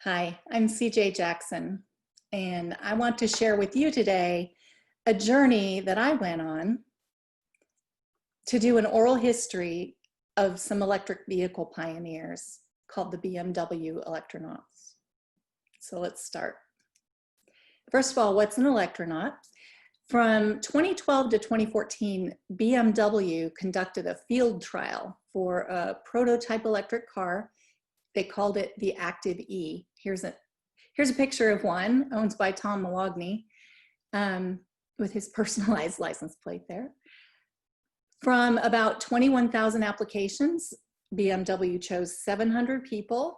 Hi, I'm CJ Jackson, and I want to share with you today a journey that I went on to do an oral history of some electric vehicle pioneers called the BMW Electronauts. So let's start. First of all, what's an Electronaut? From 2012 to 2014, BMW conducted a field trial for a prototype electric car. They called it the Active E. Here's a picture of one owned by Tom Malogney with his personalized license plate there. From about 21,000 applications, BMW chose 700 people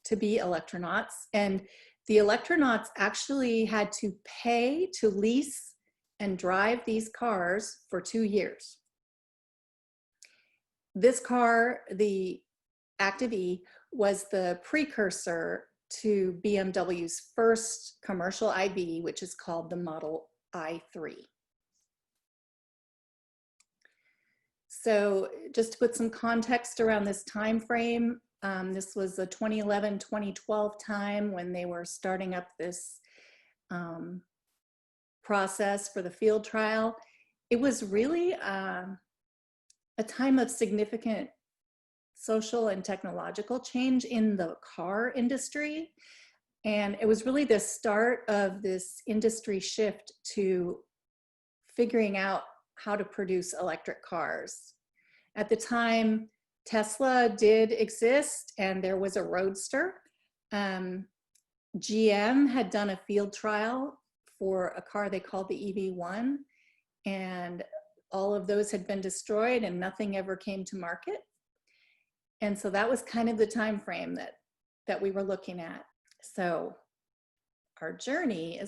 to be Electronauts, and the Electronauts actually had to pay to lease and drive these cars for 2 years. This car, the Active E, was the precursor to BMW's first commercial IB, which is called the Model i3. So just to put some context around this time frame, this was the 2011-2012 time when they were starting up this process for the field trial. It was really a time of significant social and technological change in the car industry. And it was really the start of this industry shift to figuring out how to produce electric cars. At the time, Tesla did exist and there was a Roadster. GM had done a field trial for a car they called the EV1, and all of those had been destroyed and nothing ever came to market. And so that was kind of the time frame that we were looking at. So our journey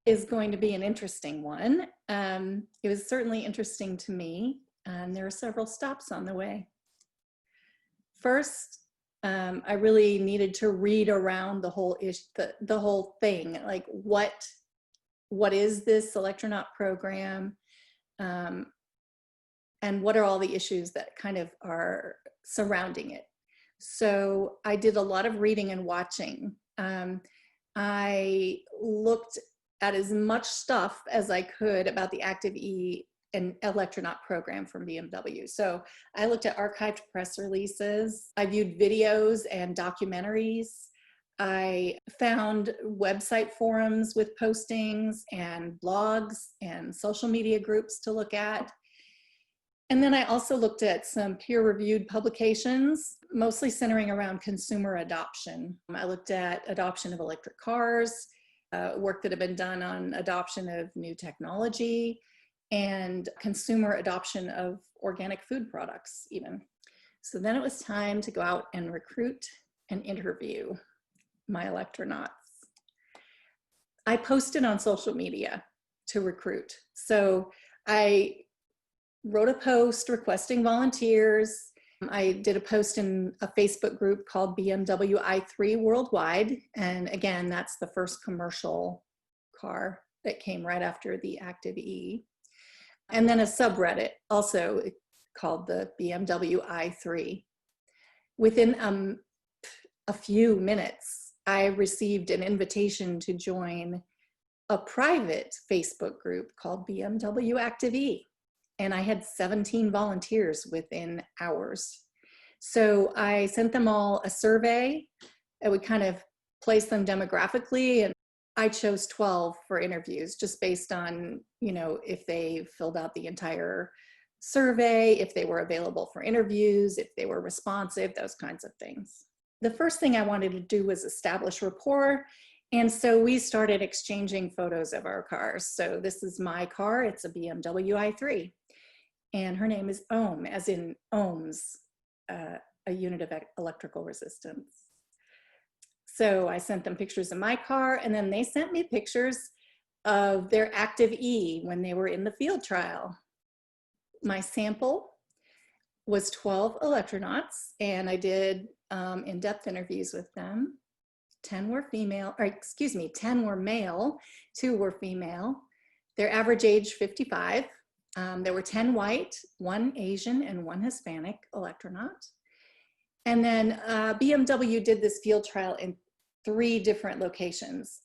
is going to be an interesting one. It was certainly interesting to me, and there are several stops on the way. First, I really needed to read around the whole the whole thing, like what is this Electronaut program, and what are all the issues that kind of are surrounding it. So I did a lot of reading and watching. I looked at as much stuff as I could about the Active E and Electronaut program from BMW. So I looked at archived press releases. I viewed videos and documentaries. I found website forums with postings and blogs and social media groups to look at. And then I also looked at some peer-reviewed publications, mostly centering around consumer adoption. I looked at adoption of electric cars, work that had been done on adoption of new technology, and consumer adoption of organic food products even. So then it was time to go out and recruit and interview my Electronauts. I posted on social media to recruit. So I wrote a post requesting volunteers. I did a post in a Facebook group called BMW i3 Worldwide. And again, that's the first commercial car that came right after the Active E. And then a subreddit also called the BMW i3. Within a few minutes, I received an invitation to join a private Facebook group called BMW Active E. And I had 17 volunteers within hours. So I sent them all a survey. It would kind of place them demographically, and I chose 12 for interviews just based on, if they filled out the entire survey, if they were available for interviews, if they were responsive, those kinds of things. The first thing I wanted to do was establish rapport. And so we started exchanging photos of our cars. So this is my car, it's a BMW i3. And her name is Ohm, as in ohms, a unit of electrical resistance. So I sent them pictures of my car, and then they sent me pictures of their Active E when they were in the field trial. My sample was 12 Electronauts, and I did in-depth interviews with them. 10 were female, or excuse me, 10 were male, 2 were female. Their average age, 55. There were 10 white, 1 Asian, and 1 Hispanic Electronaut. And then BMW did this field trial in 3 different locations.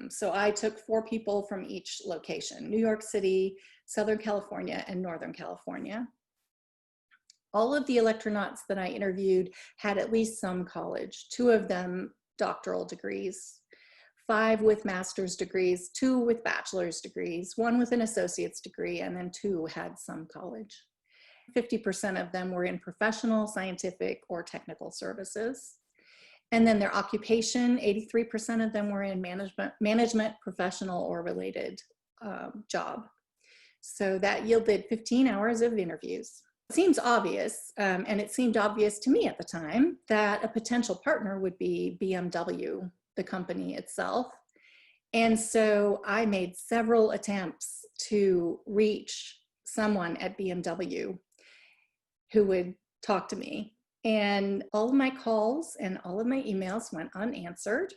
So I took 4 people from each location: New York City, Southern California, and Northern California. All of the Electronauts that I interviewed had at least some college, 2 of them doctoral degrees, 5 with master's degrees, 2 with bachelor's degrees, 1 with an associate's degree, and then 2 had some college. 50% of them were in professional, scientific, or technical services. And then their occupation, 83% of them were in management, professional, or related job. So that yielded 15 hours of interviews. It seems obvious, and it seemed obvious to me at the time, that a potential partner would be BMW, the company itself. And so I made several attempts to reach someone at BMW who would talk to me. And all of my calls and all of my emails went unanswered.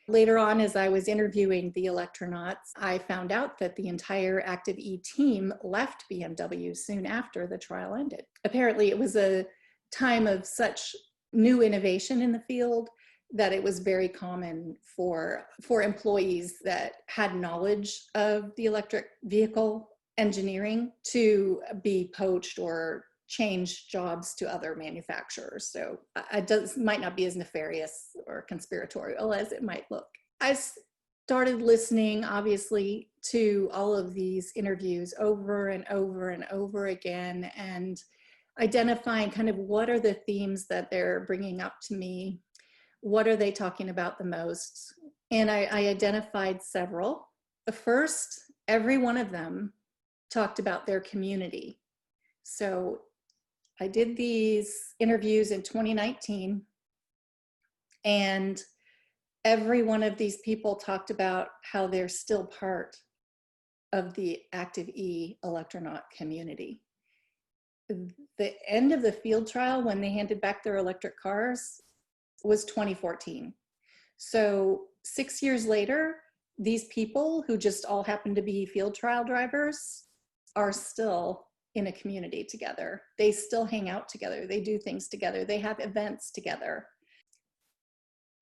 Later on, as I was interviewing the Electronauts, I found out that the entire Active E team left BMW soon after the trial ended. Apparently, it was a time of such new innovation in the field that it was very common for employees that had knowledge of the electric vehicle engineering to be poached or change jobs to other manufacturers. So it might not be as nefarious or conspiratorial as it might look. I started listening, obviously, to all of these interviews over and over and over again, and identifying kind of what are the themes that they're bringing up to me. What are they talking about the most? And I identified several. The first, every one of them talked about their community. So I did these interviews in 2019, and every one of these people talked about how they're still part of the Active E Electronaut community. The end of the field trial, when they handed back their electric cars, was 2014. So 6 years later, these people who just all happen to be field trial drivers are still in a community together. They still hang out together. They do things together. They have events together.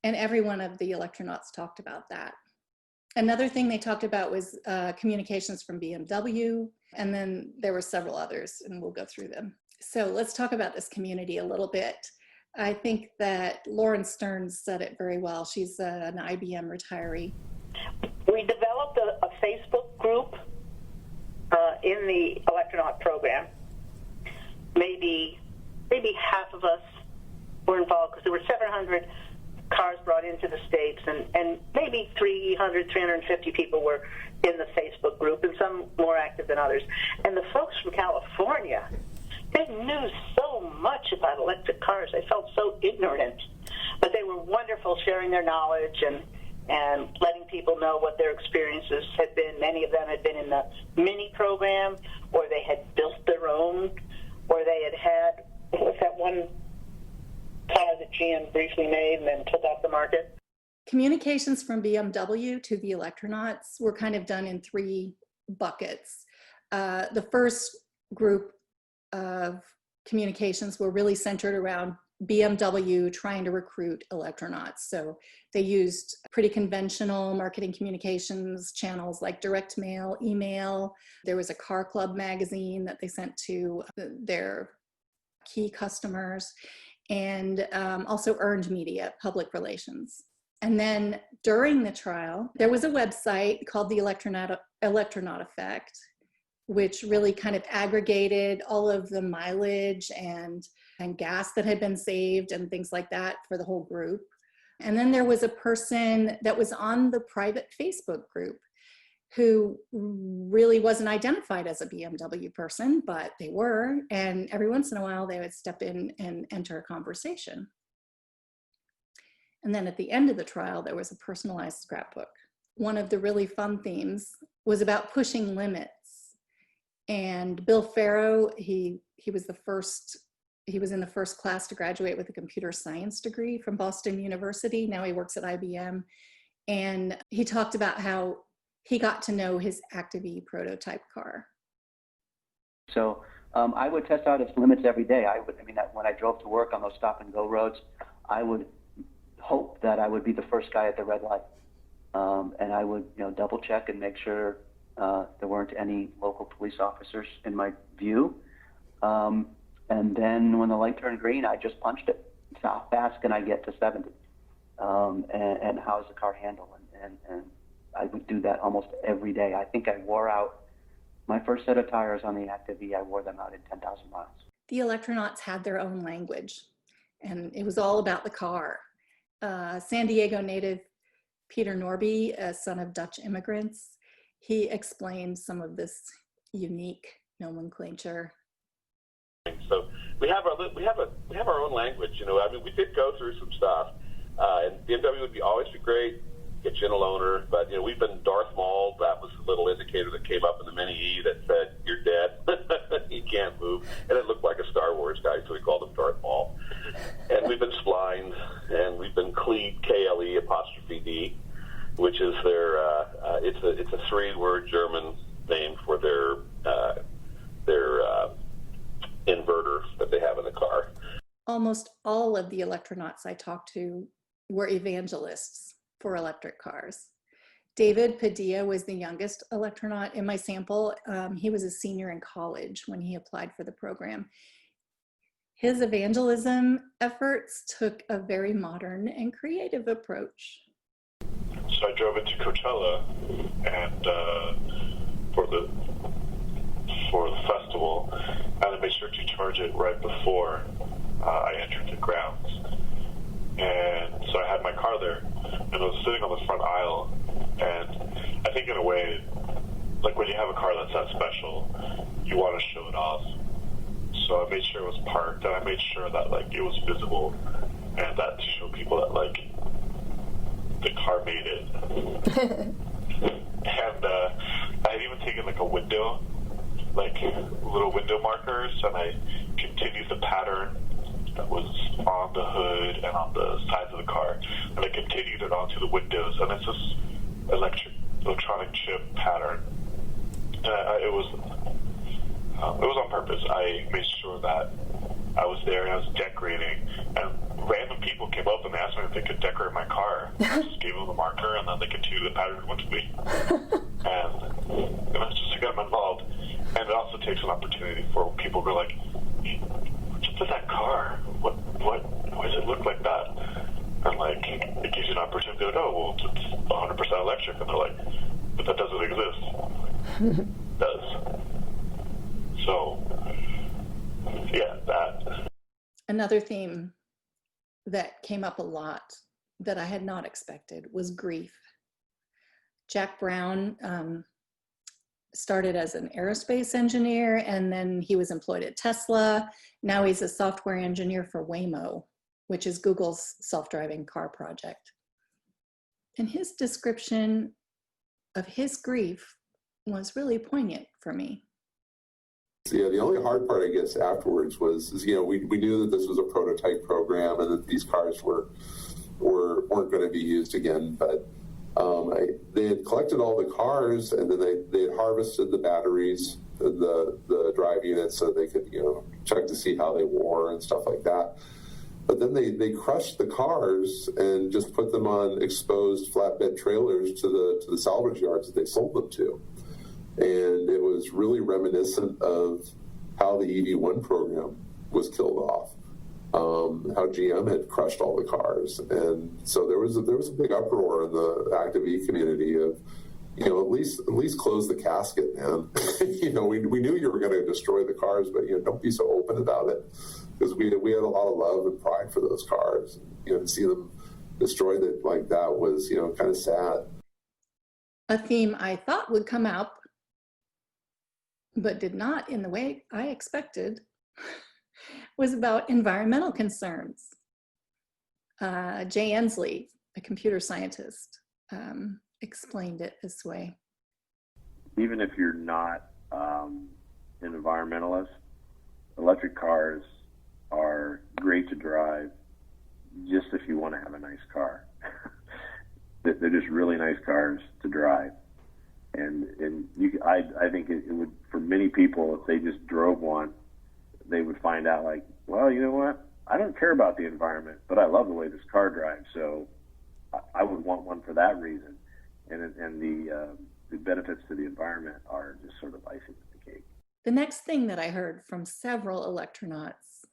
And every one of the Electronauts talked about that. Another thing they talked about was communications from BMW. And then there were several others, and we'll go through them. So let's talk about this community a little bit. I think that Lauren Stearns said it very well. She's an IBM retiree. We developed a Facebook group in the Electronaut program. Maybe half of us were involved, because there were 700 cars brought into the States, and maybe 350 people were in the Facebook group, and some more active than others. And the folks from California, they knew so much about electric cars. They felt so ignorant, but they were wonderful, sharing their knowledge and letting people know what their experiences had been. Many of them had been in the mini program, or they had built their own, or they had what was that one car that GM briefly made and then took off the market? Communications from BMW to the Electronauts were kind of done in 3 buckets. The first group of communications were really centered around BMW trying to recruit Electronauts. So they used pretty conventional marketing communications channels like direct mail, email. There was a car club magazine that they sent to their key customers, and also earned media, public relations. And then during the trial, there was a website called the Electronaut Effect, which really kind of aggregated all of the mileage and gas that had been saved and things like that for the whole group. And then there was a person that was on the private Facebook group who really wasn't identified as a BMW person, but they were. And every once in a while, they would step in and enter a conversation. And then at the end of the trial, there was a personalized scrapbook. One of the really fun themes was about pushing limits. And Bill Farrow, he was in the first class to graduate with a computer science degree from Boston University. Now he works at IBM. And he talked about how he got to know his Active E prototype car. So I would test out its limits every day. When I drove to work on those stop and go roads, I would hope that I would be the first guy at the red light. And I would, double check and make sure there weren't any local police officers in my view. And then when the light turned green, I just punched it. So how fast can I get to 70? And how does the car handle? And I would do that almost every day. I think I wore out my first set of tires on the Active E. I wore them out in 10,000 miles. The Electronauts had their own language, and it was all about the car. San Diego native Peter Norby, a son of Dutch immigrants, he explained some of this unique nomenclature. So we have our own language. We did go through some stuff, and BMW would always be great. Get gentle owner, but we've been Darth Maul. That was the little indicator that came up in the Mini E that said you're dead, you can't move, and it looked like a Star Wars guy, so we called him Darth Maul. And we've been Spline, and we've been Kleed, KLE''D, which is their it's a 3-word German name for their inverter that they have in the car. Almost all of the Electronauts I talked to were evangelists for electric cars. David Padilla was the youngest Electronaut in my sample. He was a senior in college when he applied for the program. His evangelism efforts took a very modern and creative approach. So I drove into Coachella and for the festival, and I made sure to charge it right before I entered the grounds. And so I had my car there, and I was sitting on the front aisle, and I think in a way, like when you have a car that's that special, you want to show it off. So I made sure it was parked, and I made sure that it was visible, and that to show people that the car made it. And I had even taken a window, little window markers, and I continued the pattern that was on the hood and on the sides of the car, and I continued it onto the windows, and it's this electronic chip pattern. And it was on purpose. I made sure that I was there and I was decorating, and random people came up and asked me if they could decorate my car. I just gave them the marker, and then they continued the pattern with me. And it's just to get them involved. And it also takes an opportunity for people to go what's up with that car? Why does it look like that? And it gives you an opportunity to go, it's 100% electric. And they're like, but that doesn't exist. It does. So, yeah, that. Another theme that came up a lot that I had not expected was grief. Jack Brown started as an aerospace engineer, and then he was employed at Tesla. Now he's a software engineer for Waymo, which is Google's self-driving car project. And his description of his grief was really poignant for me. Yeah, the only hard part, I guess, afterwards was we knew that this was a prototype program and that these cars weren't going to be used again, but they had collected all the cars, and then they had harvested the batteries, the drive units, so they could check to see how they wore and stuff like that. But then they crushed the cars and just put them on exposed flatbed trailers to the salvage yards that they sold them to. And it was really reminiscent of how the EV1 program was killed off, how GM had crushed all the cars. And so there was a big uproar in the Active E community of, at least close the casket, man. We knew you were going to destroy the cars, but don't be so open about it, because we had a lot of love and pride for those cars. To see them destroyed like that was kind of sad. A theme I thought would come up, but did not in the way I expected, was about environmental concerns. Jay Ensley, a computer scientist, explained it this way. Even if you're not an environmentalist, electric cars are great to drive just if you want to have a nice car. They're just really nice cars to drive. And I think it would, for many people, if they just drove one they would find out, like, well, you know what? I don't care about the environment, but I love the way this car drives, so I would want one for that reason. And the benefits to the environment are just sort of icing on the cake. The next thing that I heard from several Electronauts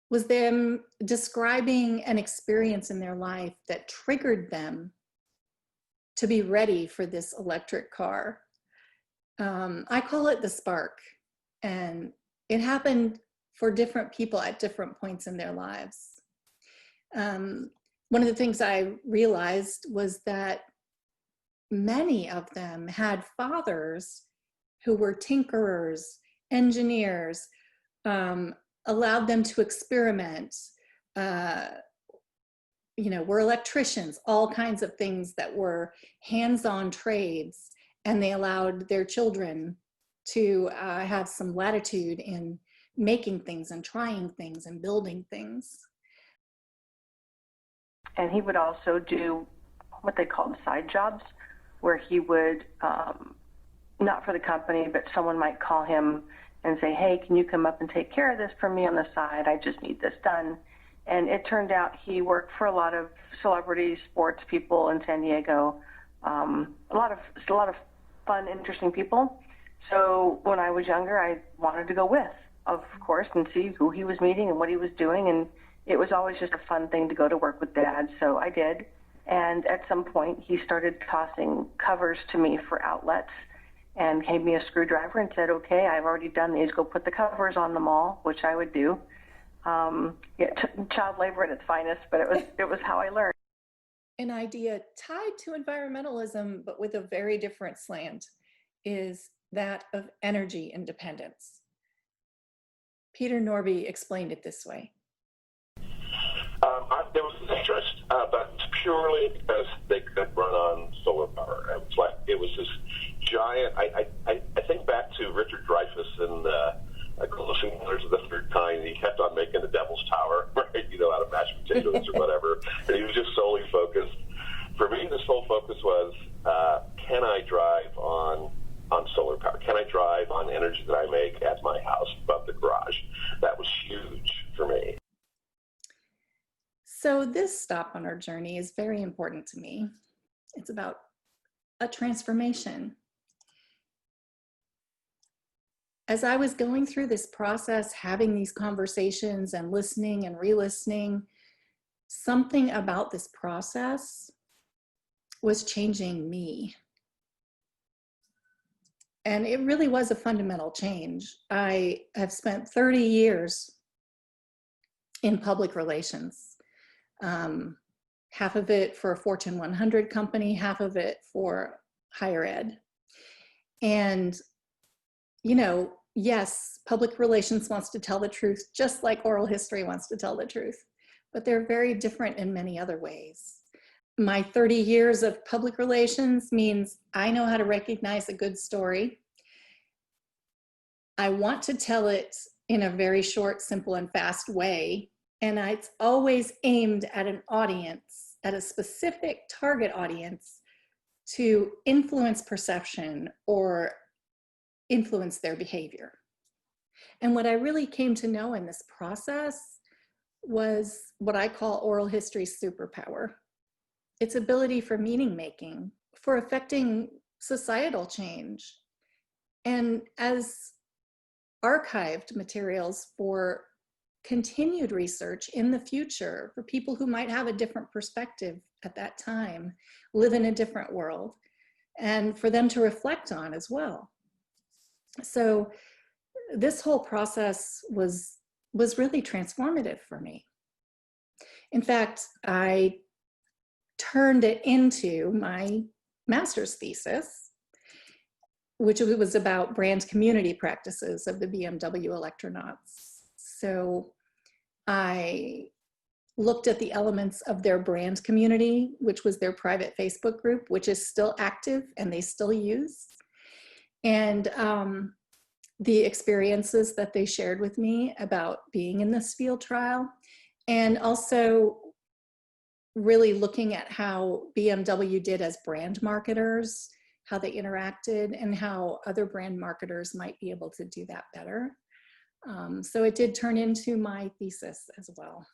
was them describing an experience in their life that triggered them to be ready for this electric car. I call it the spark, and it happened for different people at different points in their lives. One of the things I realized was that many of them had fathers who were tinkerers, engineers, allowed them to experiment, were electricians, all kinds of things that were hands-on trades, and they allowed their children to have some latitude in making things and trying things and building things. And he would also do what they called side jobs, where he would, not for the company, but someone might call him and say, hey, can you come up and take care of this for me on the side? I just need this done. And it turned out he worked for a lot of celebrities, sports people in San Diego, a lot of fun, interesting people. So when I was younger, I wanted to go with, of course, and see who he was meeting and what he was doing. And it was always just a fun thing to go to work with Dad, so I did. And at some point, he started tossing covers to me for outlets and gave me a screwdriver and said, okay, I've already done these. Go put the covers on them all, which I would do. Child labor at its finest, but it was how I learned. An idea tied to environmentalism, but with a very different slant, is that of energy independence. Peter Norby explained it this way. There was an interest, but purely because they could run on solar power. It was this giant. I think back to Richard Dreyfuss in Closing Brothers of the Third Kind. He kept on making the Devil's Tower, right? Out of mashed potatoes or whatever. And he was just solely focused. For me, the sole focus was, can I drive on solar power? Can I drive on energy that I make at my house above the garage? That was huge for me. So this stop on our journey is very important to me. It's about a transformation. As I was going through this process, having these conversations and listening and re-listening, something about this process was changing me. And it really was a fundamental change. I have spent 30 years in public relations. Half of it for a Fortune 100 company, half of it for higher ed. And, yes, public relations wants to tell the truth, just like oral history wants to tell the truth, but they're very different in many other ways. My 30 years of public relations means I know how to recognize a good story. I want to tell it in a very short, simple, and fast way. And it's always aimed at an audience, at a specific target audience, to influence perception or influence their behavior. And what I really came to know in this process was what I call oral history's superpower. Its ability for meaning making, for affecting societal change, and as archived materials for continued research in the future for people who might have a different perspective at that time, live in a different world, and for them to reflect on as well. So this whole process was really transformative for me. In fact, I turned it into my master's thesis, which was about brand community practices of the BMW Electronauts. So I looked at the elements of their brand community, which was their private Facebook group, which is still active and they still use. And the experiences that they shared with me about being in this field trial, and also really looking at how BMW did as brand marketers, how they interacted, and how other brand marketers might be able to do that better. So it did turn into my thesis as well.